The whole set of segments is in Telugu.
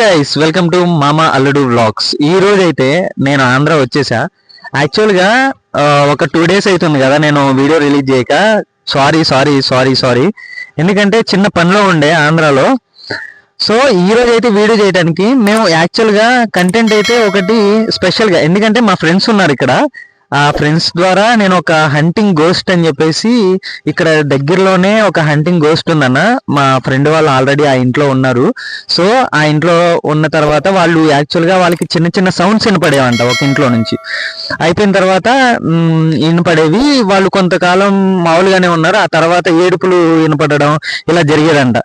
గైస్, వెల్కమ్ టు మామ అల్లుడు వ్లాగ్స్. ఈ రోజు అయితే నేను ఆంధ్ర వచ్చేసా. యాక్చువల్ గా ఒక 2 days అవుతుంది కదా నేను వీడియో రిలీజ్ చేయక. సారీ. ఎందుకంటే చిన్న పనిలో ఉండే ఆంధ్రాలో. సో ఈ రోజు అయితే వీడియో చేయడానికి మేము యాక్చువల్ గా కంటెంట్ అయితే ఒకటి స్పెషల్ గా, ఎందుకంటే మా ఫ్రెండ్స్ ఉన్నారు ఇక్కడ. ఆ ఫ్రెండ్స్ ద్వారా నేను ఒక హంటింగ్ గోస్ట్ అని చెప్పేసి, ఇక్కడ దగ్గరలోనే ఒక హంటింగ్ గోస్ట్ ఉందన్న. మా ఫ్రెండ్ వాళ్ళు ఆల్రెడీ ఆ ఇంట్లో ఉన్నారు. సో ఆ ఇంట్లో ఉన్న తర్వాత వాళ్ళు యాక్చువల్ గా వాళ్ళకి చిన్న చిన్న సౌండ్స్ వినపడేవంట ఒక ఇంట్లో నుంచి. అయిపోయిన తర్వాత వినపడేవి, వాళ్ళు కొంతకాలం మామూలుగానే ఉన్నారు. ఆ తర్వాత ఏడుపులు వినపడడం ఇలా జరిగేదంట.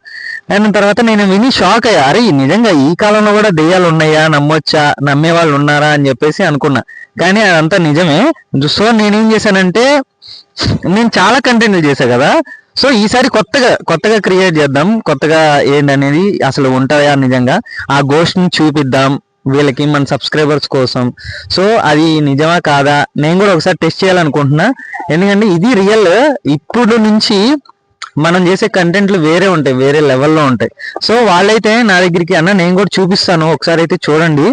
అయిన తర్వాత నేను విని షాక్ అయ్యా. అరే నిజంగా ఈ కాలంలో కూడా దెయ్యాలు ఉన్నాయా, నమ్మొచ్చా, నమ్మే వాళ్ళు ఉన్నారా అని చెప్పేసి అనుకున్నా. కానీ అదంతా నిజమే. సో నేనేం చేశానంటే, నేను చాలా కంటెంట్లు చేశా కదా. సో ఈసారి కొత్తగా క్రియేట్ చేద్దాం. కొత్తగా ఏంటనేది అసలు ఉంటాయా నిజంగా, ఆ గోస్ట్ ని చూపిద్దాం వీళ్ళకి, మన సబ్స్క్రైబర్స్ కోసం. సో అది నిజమా కాదా నేను కూడా ఒకసారి టెస్ట్ చేయాలనుకుంటున్నా. ఎందుకంటే ఇది రియల్. ఇప్పుడు నుంచి మనం చేసే కంటెంట్లు వేరే ఉంటాయి, వేరే లెవెల్లో ఉంటాయి. సో వాళ్ళైతే నా దగ్గరికి, అన్న నేను కూడా చూపిస్తాను ఒకసారి అయితే చూడండి,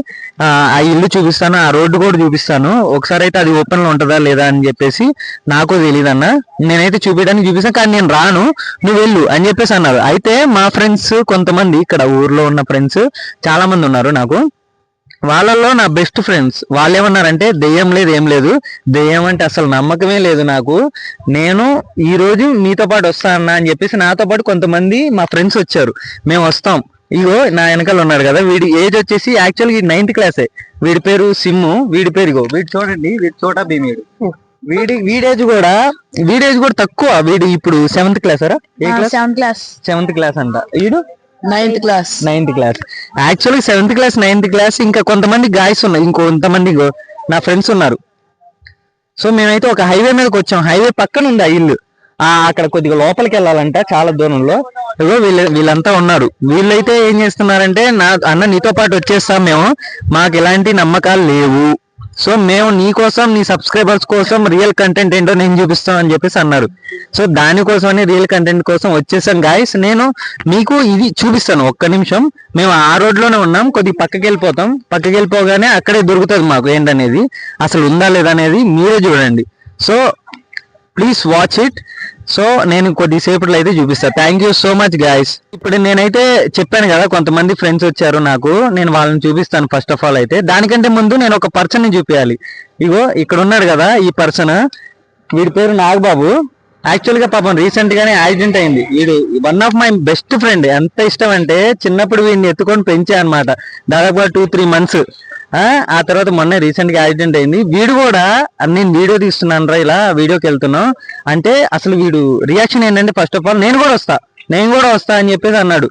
ఆ ఇల్లు చూపిస్తాను, ఆ రోడ్డు కూడా చూపిస్తాను, ఒకసారి అయితే అది ఓపెన్ లో ఉంటుందా లేదా అని చెప్పేసి నాకు తెలియదు అన్న. నేనైతే చూపిస్తాను కానీ నేను రాను, నువ్వు వెళ్ళు అని చెప్పేసి అన్నారు. అయితే మా ఫ్రెండ్స్ కొంతమంది, ఇక్కడ ఊర్లో ఉన్న ఫ్రెండ్స్ చాలా మంది ఉన్నారు నాకు. వాళ్ళల్లో నా బెస్ట్ ఫ్రెండ్స్ వాళ్ళు ఏమన్నారంటే, దెయ్యం లేదు ఏం లేదు, దెయ్యం అంటే అసలు నమ్మకమే లేదు నాకు, నేను ఈ రోజు మీతో పాటు వస్తా అన్నా అని చెప్పేసి నాతో పాటు కొంతమంది మా ఫ్రెండ్స్ వచ్చారు. మేము వస్తాం. ఇగో నా వెనకాల ఉన్నాడు కదా, వీడి ఏజ్ వచ్చేసి యాక్చువల్గా 9th క్లాసే. వీడి పేరు సిమ్ము, వీడి పేరు ఇగో వీడు చూడండి, వీడి చోటా భీమీడు. వీడేజ్ కూడా తక్కువ. వీడు ఇప్పుడు 7th క్లాస్ అరా, ఏ క్లాస్? 7th క్లాస్ అంట. వీడు 9th class. Actually 7th class 9th class. ఇంకా కొంతమంది గాయస్ ఉన్నారు, ఇంకొంతమంది నా ఫ్రెండ్స్ ఉన్నారు. సో మేమైతే ఒక హైవే మీదకి వచ్చాం. హైవే పక్కన ఉంది ఆ ఇల్లు. అక్కడ కొద్దిగా లోపలికి వెళ్ళాలంట, చాలా దూరంలో. ఇగో వీళ్ళంతా ఉన్నారు. వీళ్ళైతే ఏం చేస్తున్నారంటే, అన్న నీతో పాటు వచ్చేస్తాం మేము, మాకు ఎలాంటి నమ్మకాలు లేవు, సో మేము నీ కోసం, నీ సబ్స్క్రైబర్స్ కోసం రియల్ కంటెంట్ ఏంటో నేను చూపిస్తాం అని చెప్పేసి అన్నారు. సో దానికోసమని రియల్ కంటెంట్ కోసం వచ్చేసాం గాయస్. నేను మీకు ఇది చూపిస్తాను, ఒక్క నిమిషం. మేము ఆ రోడ్లోనే ఉన్నాం, కొద్దిగా పక్కకి వెళ్ళిపోగానే అక్కడే దొరుకుతుంది మాకు ఏంటనేది, అసలు ఉందా లేదా అనేది మీరే చూడండి. So please watch it. So నేను కొద్దిసేపట్లో అయితే చూపిస్తాను. Thank you so much guys. ఇప్పుడు నేనైతే చెప్పాను కదా కొంతమంది ఫ్రెండ్స్ వచ్చారు నాకు, నేను వాళ్ళని చూపిస్తాను. ఫస్ట్ ఆఫ్ ఆల్ అయితే దానికంటే ముందు నేను ఒక పర్సన్ ని చూపించాలి. ఇగో ఇక్కడ ఉన్నాడు కదా ఈ పర్సన్, వీడి పేరు నాగబాబు. యాక్చువల్ గా పాపం రీసెంట్ గానే యాక్సిడెంట్ అయింది. వీడు one of my best friend. ఎంత ఇష్టం అంటే, చిన్నప్పుడు వీడిని ఎత్తుకొని పెంచా అనమాట, దాదాపుగా 2-3 months. ఆ తర్వాత మొన్న రీసెంట్ గా యాక్సిడెంట్ అయింది. వీడు కూడా, నేను వీడియో తీస్తున్నాను రా, ఇలా వీడియోకి వెళ్తున్నాం అంటే, అసలు వీడు రియాక్షన్ ఏంటంటే, ఫస్ట్ ఆఫ్ ఆల్ నేను కూడా వస్తా అని చెప్పేసి అన్నాడు.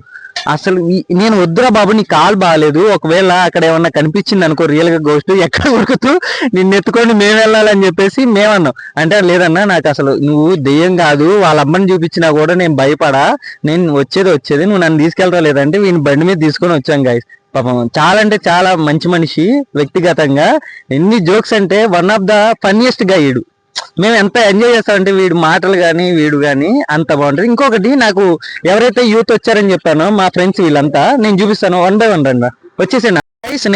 అసలు నేను వద్దురా బాబు, నీ కాలు బాగాలేదు, ఒకవేళ అక్కడ ఏమన్నా కనిపించింది అనుకో రియల్ గా గోస్ట్, ఎక్కడ ఉరుకుతూ నిన్ను ఎత్తుకొని మేము వెళ్ళాలని చెప్పేసి మేమన్నాం. అంటే లేదన్నా, నాకు అసలు నువ్వు దెయ్యం కాదు, వాళ్ళ అమ్మని చూపించినా కూడా నేను భయపడా, నేను వచ్చేది నువ్వు నన్ను తీసుకెళ్తా లేదంటే వీని బండి మీద తీసుకొని వచ్చాం గాయస్. పాపం చాలా అంటే చాలా మంచి మనిషి. వ్యక్తిగతంగా ఎన్ని జోక్స్ అంటే, వన్ ఆఫ్ ద ఫన్నీయెస్ట్ గా వీడు. మేము ఎంత ఎంజాయ్ చేస్తామంటే, వీడు మాటలు కానీ వీడు కానీ అంత బాగుంటుంది. ఇంకొకటి, నాకు ఎవరైతే యూత్ వచ్చారని చెప్పానో మా ఫ్రెండ్స్ వీళ్ళంతా నేను చూపిస్తాను, 1 by 1 రండి, వచ్చేసాను.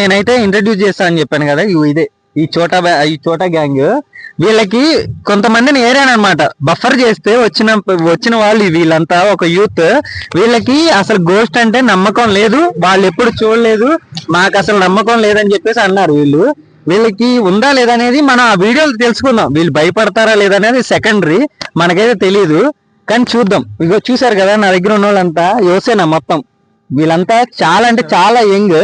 నేనైతే ఇంట్రడ్యూస్ చేస్తాను అని చెప్పాను కదా, ఇదే ఈ చోటా గ్యాంగ్. వీళ్ళకి కొంతమందిని ఏరానమాట, బఫర్ చేస్తే వచ్చిన వాళ్ళు వీళ్ళంతా ఒక యూత్. వీళ్ళకి అసలు గోస్ట్ అంటే నమ్మకం లేదు, వాళ్ళు ఎప్పుడు చూడలేదు, మాకు అసలు నమ్మకం లేదని చెప్పేసి అన్నారు. వీళ్ళకి ఉందా లేదా అనేది మనం ఆ వీడియోలు తెలుసుకుందాం. వీళ్ళు భయపడతారా లేదా అనేది సెకండరీ, మనకైతే తెలియదు. కానీ చూద్దాం. ఇగో చూసారు కదా నా దగ్గర ఉన్న వాళ్ళంతా యువసేన మొత్తం. వీళ్ళంతా చాలా అంటే చాలా యంగ్.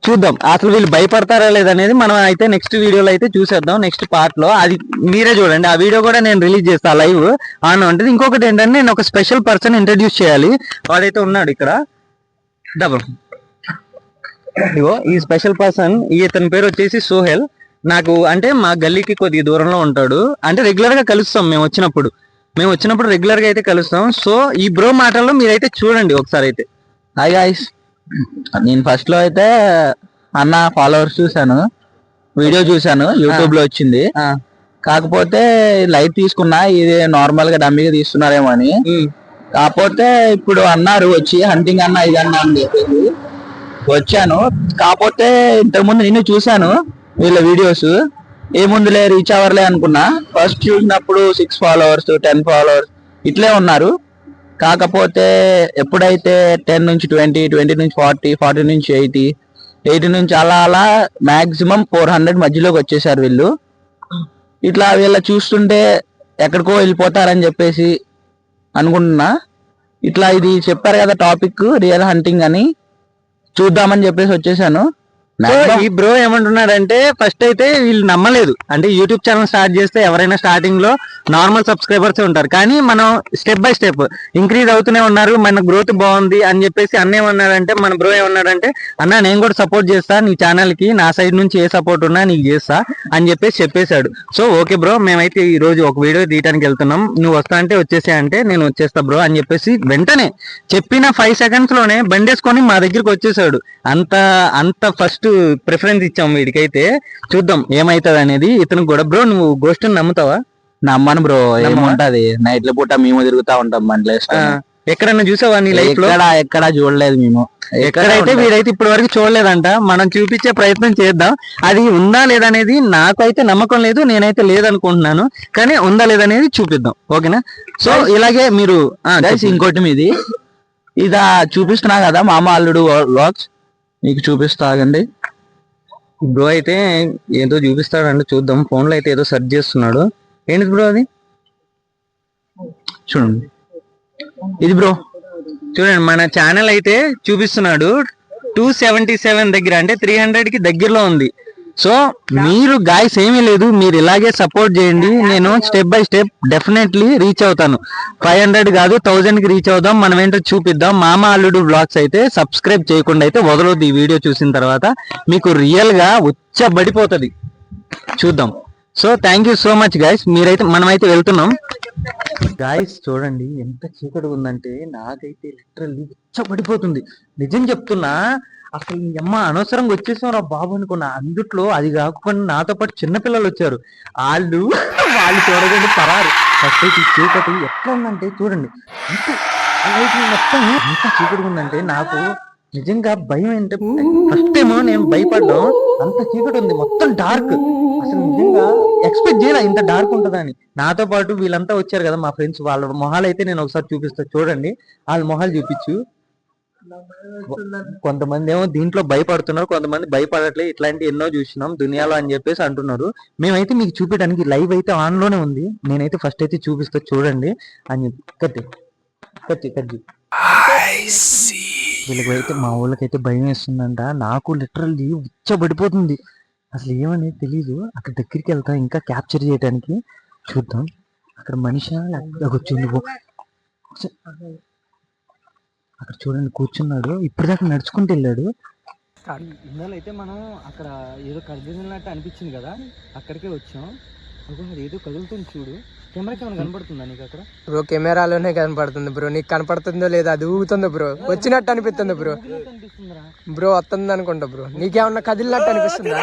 చూద్దాం అసలు వీళ్ళు భయపడతారా లేదనేది మనం అయితే నెక్స్ట్ వీడియోలో అయితే చూసేద్దాం, నెక్స్ట్ పార్ట్ లో. అది మీరే చూడండి. ఆ వీడియో కూడా నేను రిలీజ్ చేస్తాను లైవ్ ఆన్ ఉంటుంది. ఇంకొకటి ఏంటంటే, నేను ఒక స్పెషల్ పర్సన్ ఇంట్రడ్యూస్ చేయాలి. వాడైతే ఉన్నాడు ఇక్కడ, డబల్ ఇగో ఈ స్పెషల్ పర్సన్. ఇతని పేరు వచ్చేసి సోహెల్. నాకు అంటే మా గల్లీకి కొద్దిగా దూరంలో ఉంటాడు. అంటే రెగ్యులర్ గా కలుస్తాం, మేము వచ్చినప్పుడు రెగ్యులర్ గా అయితే కలుస్తాం. సో ఈ బ్రో మాటల్లో మీరైతే చూడండి ఒకసారి అయితే. హాయ్ గాయ్స్, నేను ఫస్ట్ లో అయితే అన్న ఫాలోవర్స్ చూసాను, వీడియో చూసాను, యూట్యూబ్ లో వచ్చింది. కాకపోతే లైట్ తీసుకున్నా, ఇది నార్మల్ గా డమ్మీగా తీస్తున్నారేమో అని. కాకపోతే ఇప్పుడు అన్నారు వచ్చి, హంటింగ్ అన్న ఇది అన్న అని చెప్పేసి వచ్చాను. కాకపోతే ఇంతకుముందు నిన్ను చూశాను వీళ్ళ వీడియోస్, ఏముందులే రీచ్ అవర్లే అనుకున్నా. ఫస్ట్ చూసినప్పుడు 6 followers 10 followers ఇట్లే ఉన్నారు. కాకపోతే ఎప్పుడైతే 10 నుంచి 20, 20 నుంచి 40, 40 నుంచి 80, 80 నుంచి అలా అలా మాక్సిమం 400 మధ్యలోకి వచ్చేసారు వీళ్ళు. ఇట్లా వీళ్ళ చూస్తుంటే ఎక్కడికో వెళ్ళిపోతారని చెప్పేసి అనుకుంటున్నా. ఇట్లా ఇది చెప్పారు కదా టాపిక్ రియల్ హంటింగ్ అని, చూద్దామని చెప్పేసి వచ్చేసాను. సో ఈ బ్రో ఏమంటున్నాడంటే ఫస్ట్ అయితే వీళ్ళు నమ్మలేదు. అంటే యూట్యూబ్ ఛానల్ స్టార్ట్ చేస్తే ఎవరైనా స్టార్టింగ్ లో నార్మల్ సబ్స్క్రైబర్స్ ఉంటారు, కానీ మనం స్టెప్ బై స్టెప్ ఇంక్రీజ్ అవుతూనే ఉన్నారు, మన గ్రోత్ బాగుంది అని చెప్పేసి అన్న ఏమన్నాడంటే, మన బ్రో ఏమన్నాడంటే, అన్న నేను కూడా సపోర్ట్ చేస్తా నీ ఛానల్ కి, నా సైడ్ నుంచి ఏ సపోర్ట్ ఉన్నా నీకు చేస్తా అని చెప్పేసి చెప్పేశాడు. సో ఓకే బ్రో, మేమైతే ఈ రోజు ఒక వీడియో తీయడానికి వెళ్తున్నాం, నువ్వు వస్తా అంటే వచ్చేసా అంటే నేను వచ్చేస్తా బ్రో అని చెప్పేసి వెంటనే చెప్పిన 5 seconds లోనే బండేసుకొని మా దగ్గరికి వచ్చేసాడు. అంత ఫస్ట్ ప్రిఫరెన్స్ ఇచ్చాం వీడికైతే. చూద్దాం ఏమైతుంది అనేది. ఇతను కూడా బ్రో నువ్వు గోస్ట్ నమ్ముతావా? నమ్మను బ్రో, ఏముంటది నైట్ల పూట మేము తిరుగుతా ఉంటాం బండ్లు. ఎక్కడన్నా చూసావా నీ లైఫ్ లో? ఎక్కడా చూడలేదు మేము, ఎక్కడైతే వీడైతే ఇప్పటి వరకు చూడలేదంట. మనం చూపించే ప్రయత్నం చేద్దాం. అది ఉందా లేదనేది నాకైతే నమ్మకం లేదు, నేనైతే లేదనుకుంటున్నాను, కానీ ఉందా లేదనేది చూపిద్దాం. ఓకేనా? సో ఇలాగే మీరు ఇంకోటి మీది ఇదా చూపిస్తున్నా కదా మామ అల్లుడు వ్లాగ్స్, మీకు చూపిస్తా ఆగండి. బ్రో అయితే ఏదో చూపిస్తాడంటే చూద్దాం. ఫోన్ లో అయితే ఏదో సెర్చ్ చేస్తున్నాడు. ఏంటి బ్రో అది? చూడండి ఇది బ్రో, చూడండి మన ఛానల్ అయితే చూపిస్తున్నాడు 277 దగ్గర, అంటే 300 కి దగ్గరలో ఉంది. సో మీరు గాయస్ ఏమీ లేదు, మీరు ఇలాగే సపోర్ట్ చేయండి. నేను step by step definitely reach అవుతాను. 500 కాదు 1000 కి రీచ్ అవుదాం, మనం ఏంటో చూపిద్దాం. మామ అల్లుడు వ్లాగ్స్ అయితే సబ్స్క్రైబ్ చేయకుండా అయితే వదలొద్దు. ఈ వీడియో చూసిన తర్వాత మీకు రియల్ గా ఉచ్చబడిపోతుంది. చూద్దాం. So thank you so much guys. మనమైతే వెళ్తున్నాం. గాయస్ చూడండి ఎంత చీకటి ఉందంటే నాకైతే లిటరల్లీ ఉచ్చబడిపోతుంది. నిజం చెప్తున్నా, అసలు ఈ అమ్మ అనవసరంగా వచ్చేసారు ఆ బాబు అనుకున్నా. అందుట్లో అది కాకుండా నాతో పాటు చిన్నపిల్లలు వచ్చారు. వాళ్ళు చూడకండి పరారు. ఫస్ట్ అయితే ఈ చీకటి ఎట్లా ఉందంటే చూడండి, మొత్తం ఎంత చీకటి ఉందంటే నాకు నిజంగా భయం. ఏంటంటే ఫస్ట్ ఏమో నేను భయపడ్డాం, అంత చీకటి ఉంది, మొత్తం డార్క్. అసలు నిజంగా ఎక్స్పెక్ట్ చేయాల ఇంత డార్క్ ఉంటుందని. నాతో పాటు వీళ్ళంతా వచ్చారు కదా మా ఫ్రెండ్స్, వాళ్ళ మొహాలు అయితే నేను ఒకసారి చూపిస్తా. చూడండి వాళ్ళ మొహాలు చూపించు. కొంతమంది ఏమో దీంట్లో భయపడుతున్నారు, కొంతమంది భయపడట్లేదు. ఇట్లాంటి ఎన్నో చూసినాం దునియాలో అని చెప్పేసి అంటున్నారు. మేమైతే మీకు చూపించడానికి లైవ్ అయితే ఆన్ లోనే ఉంది. నేనైతే ఫస్ట్ అయితే చూపిస్తా చూడండి అని చెప్పి కత్తి వీళ్ళకైతే మా ఊళ్ళకైతే భయం వేస్తుందంట. నాకు లిటరల్లీ ఉచ్చబడిపోతుంది. అసలు ఏమనేది తెలీదు. అక్కడ దగ్గరికి వెళ్తా ఇంకా క్యాప్చర్ చేయడానికి. చూద్దాం అక్కడ మనిషి వచ్చింది. అక్కడ చూడండి కూర్చున్నాడు, ఇప్పటిదాకా నడుచుకుంటూ వెళ్ళాడు. ఇందులో అయితే మనం అక్కడ ఏదో కదిలినట్టు అనిపించింది కదా, అక్కడికే వచ్చాం. అది ఏదో కదులుతుంది చూడు. కెమెరాకి ఏమైనా కనపడుతుందా నీకు అక్కడ? బ్రో కెమెరాలోనే కనపడుతుంది బ్రో, నీకు కనపడుతుందో లేదా? అది ఊగుతుందో బ్రో, వచ్చినట్టు అనిపిస్తుంది బ్రో. బ్రో వస్తుంది అనుకుంటా బ్రో, నీకేమన్నా కదిలినట్టు అనిపిస్తుందా?